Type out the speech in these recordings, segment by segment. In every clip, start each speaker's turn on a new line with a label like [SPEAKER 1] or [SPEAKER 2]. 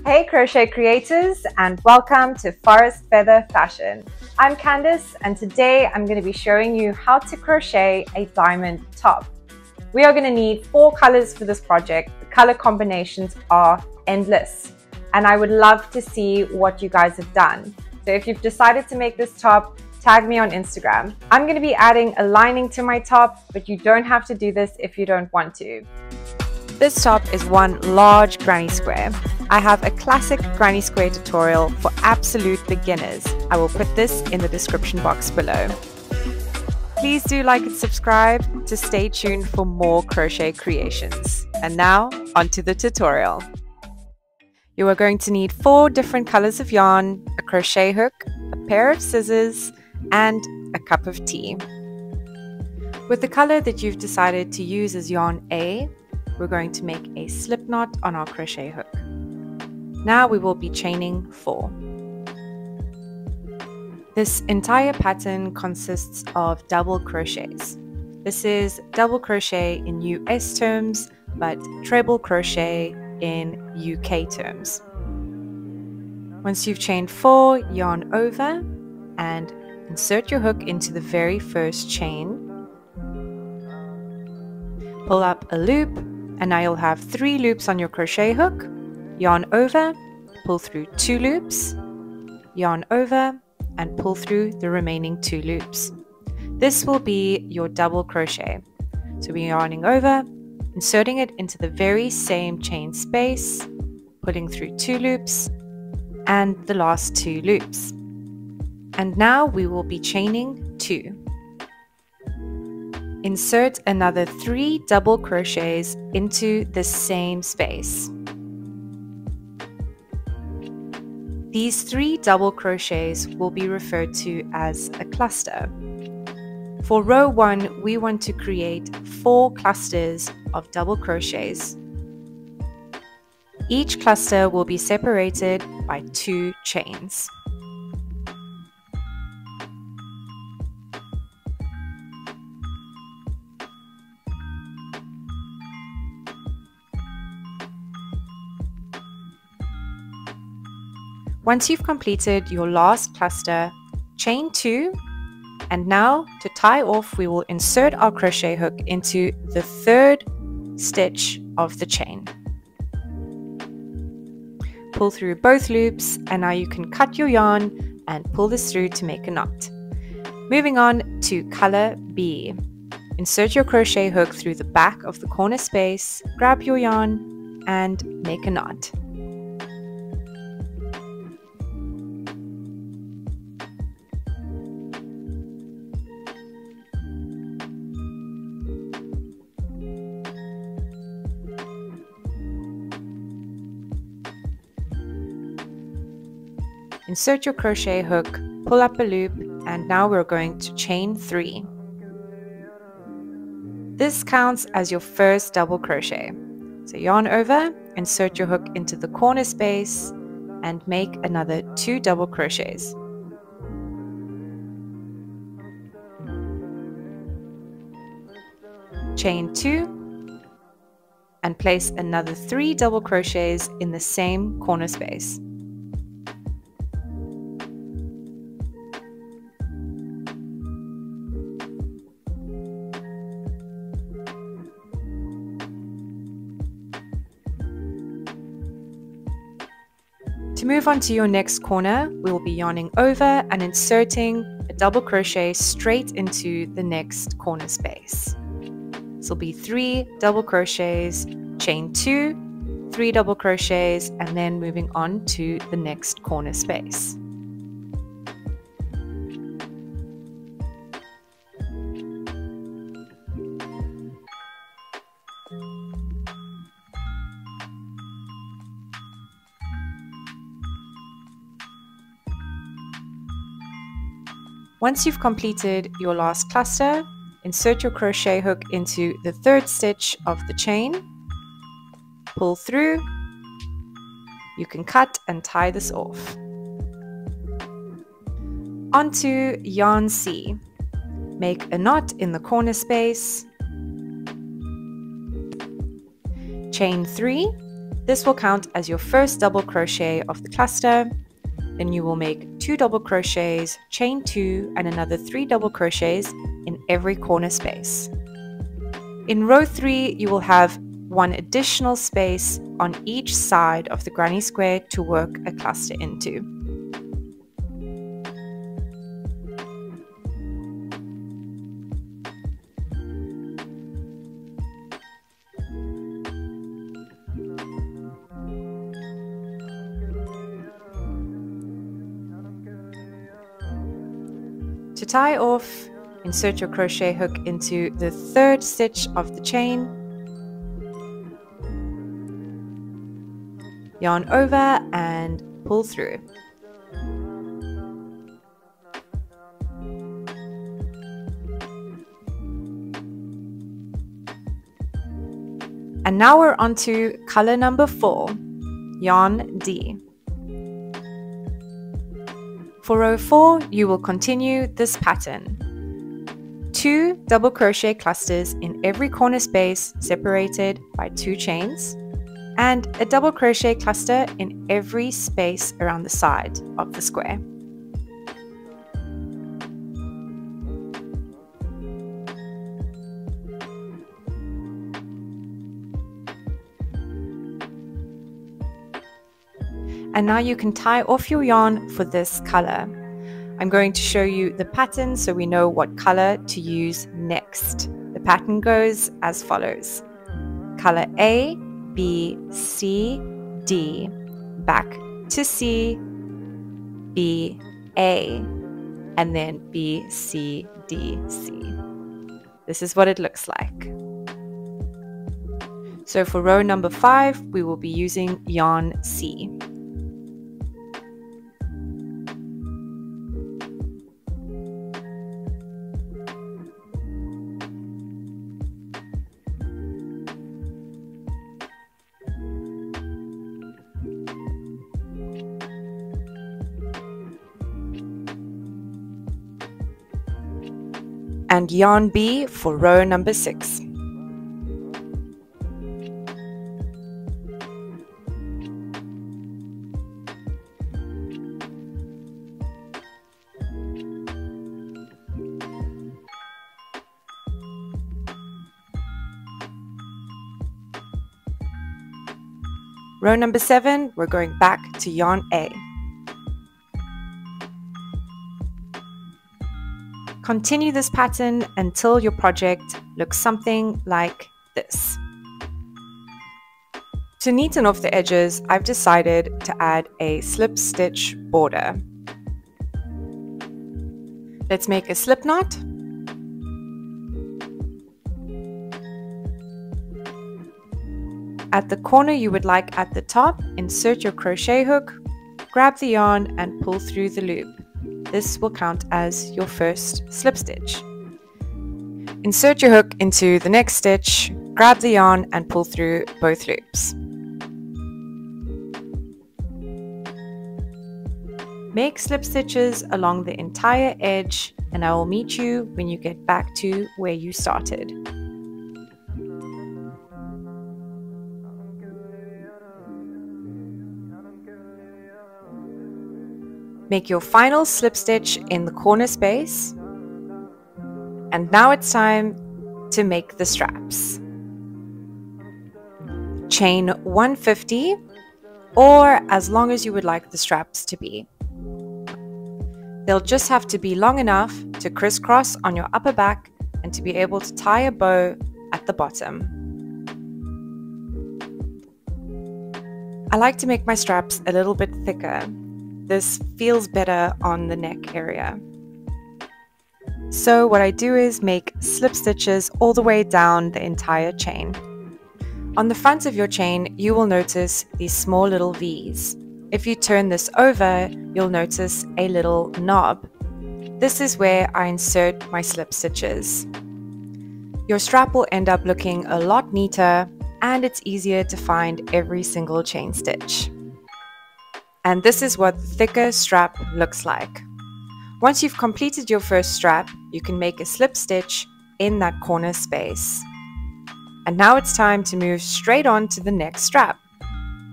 [SPEAKER 1] Hey crochet creators, and welcome to Forest Feather Fashion. I'm Candice, and today I'm going to be showing you how to crochet a diamond top. We are going to need 4 colors for this project. The color combinations are endless, and I would love to see what you guys have done. So if you've decided to make this top, tag me on Instagram. I'm going to be adding a lining to my top, but you don't have to do this if you don't want to. This top is one large granny square. I have a classic granny square tutorial for absolute beginners. I will put this in the description box below. Please do like and subscribe to stay tuned for more crochet creations. And now, onto the tutorial. You are going to need 4 different colors of yarn, a crochet hook, a pair of scissors, and a cup of tea. With the color that you've decided to use as yarn A, we're going to make a slip knot on our crochet hook. Now we will be chaining 4. This entire pattern consists of double crochets. This is double crochet in US terms, but treble crochet in UK terms. Once you've chained 4, yarn over and insert your hook into the very first chain. Pull up a loop, and now you'll have 3 loops on your crochet hook. Yarn over, pull through 2 loops, yarn over, and pull through the remaining 2 loops. This will be your double crochet. So we're yarning over, inserting it into the very same chain space, pulling through 2 loops, and the last 2 loops. And now we will be chaining 2. Insert another 3 double crochets into the same space. These 3 double crochets will be referred to as a cluster. For row 1, we want to create 4 clusters of double crochets. Each cluster will be separated by 2 chains. Once you've completed your last cluster, chain 2, and now to tie off, we will insert our crochet hook into the 3rd stitch of the chain. Pull through both loops, and now you can cut your yarn and pull this through to make a knot. Moving on to color B. Insert your crochet hook through the back of the corner space, grab your yarn, and make a knot. Insert your crochet hook, pull up a loop, and now we're going to chain 3. This counts as your first double crochet. So yarn over, insert your hook into the corner space, and make another 2 double crochets. Chain 2, and place another 3 double crochets in the same corner space. To move on to your next corner, we will be yarning over and inserting a double crochet straight into the next corner space. This will be 3 double crochets, chain 2, 3 double crochets, and then moving on to the next corner space. Once you've completed your last cluster, insert your crochet hook into the 3rd stitch of the chain, pull through, you can cut and tie this off. Onto yarn C. Make a knot in the corner space, chain 3, This will count as your first double crochet of the cluster. Then you will make 2 double crochets, chain 2 and another 3 double crochets in every corner space. In row 3, you will have 1 additional space on each side of the granny square to work a cluster into. To tie off, insert your crochet hook into the 3rd stitch of the chain, yarn over and pull through. And now we're on to color number 4, yarn D. For row 4, you will continue this pattern. 2 double crochet clusters in every corner space separated by 2 chains, and a double crochet cluster in every space around the side of the square. And now you can tie off your yarn for this color. I'm going to show you the pattern so we know what color to use next. The pattern goes as follows. Color A, B, C, D, back to C, B, A, and then B, C, D, C. This is what it looks like. So for row number 5, we will be using yarn C. And yarn B for row number 6. Row number 7, we're going back to yarn A. Continue this pattern until your project looks something like this. To neaten off the edges, I've decided to add a slip stitch border. Let's make a slip knot. At the corner you would like at the top, insert your crochet hook, grab the yarn and pull through the loop. This will count as your first slip stitch. Insert your hook into the next stitch, grab the yarn and pull through both loops. Make slip stitches along the entire edge and I will meet you when you get back to where you started. Make your final slip stitch in the corner space. And now it's time to make the straps. Chain 150 or as long as you would like the straps to be. They'll just have to be long enough to crisscross on your upper back and to be able to tie a bow at the bottom. I like to make my straps a little bit thicker. This feels better on the neck area. So what I do is make slip stitches all the way down the entire chain. On the front of your chain, you will notice these small little V's. If you turn this over, you'll notice a little knob. This is where I insert my slip stitches. Your strap will end up looking a lot neater and it's easier to find every single chain stitch. And this is what the thicker strap looks like. Once you've completed your first strap, you can make a slip stitch in that corner space. And now it's time to move straight on to the next strap.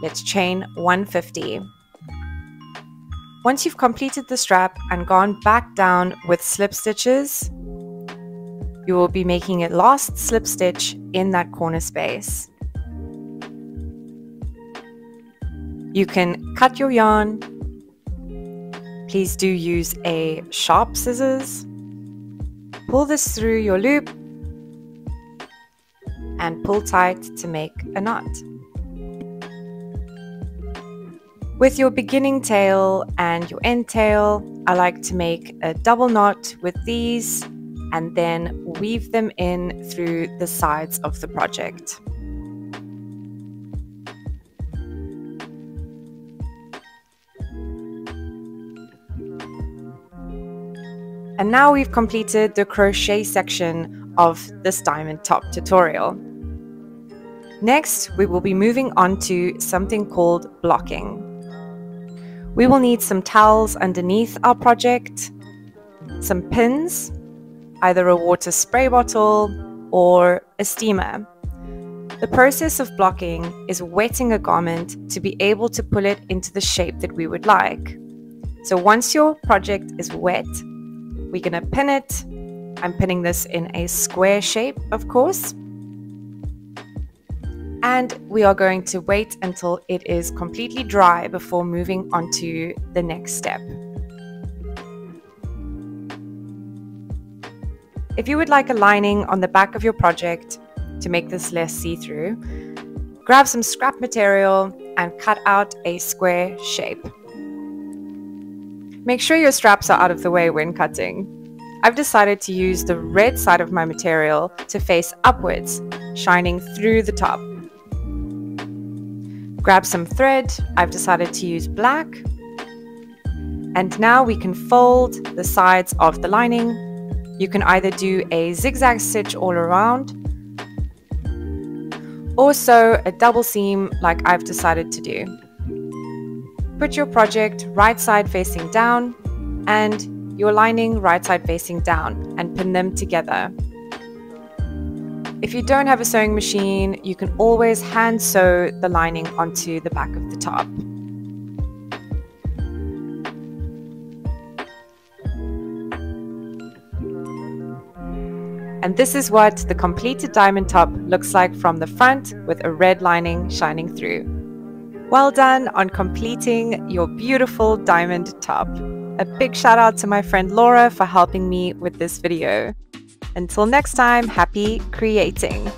[SPEAKER 1] let's chain 150. Once you've completed the strap and gone back down with slip stitches, you will be making a last slip stitch in that corner space. You can cut your yarn. Please do use a sharp scissors. Pull this through your loop and pull tight to make a knot. With your beginning tail and your end tail, I like to make a double knot with these and then weave them in through the sides of the project. And now we've completed the crochet section of this diamond top tutorial. Next, we will be moving on to something called blocking. We will need some towels underneath our project, some pins, either a water spray bottle or a steamer. The process of blocking is wetting a garment to be able to pull it into the shape that we would like. So once your project is wet, we're going to pin it. I'm pinning this in a square shape, of course. And we are going to wait until it is completely dry before moving on to the next step. If you would like a lining on the back of your project to make this less see-through, grab some scrap material and cut out a square shape. Make sure your straps are out of the way when cutting. I've decided to use the red side of my material to face upwards, shining through the top. Grab some thread. I've decided to use black. And now we can fold the sides of the lining. You can either do a zigzag stitch all around, or sew a double seam like I've decided to do. Put your project right side facing down and your lining right side facing down and pin them together. If you don't have a sewing machine, you can always hand sew the lining onto the back of the top. And this is what the completed diamond top looks like from the front with a red lining shining through. Well done on completing your beautiful diamond top. A big shout out to my friend Laura for helping me with this video. Until next time, happy creating!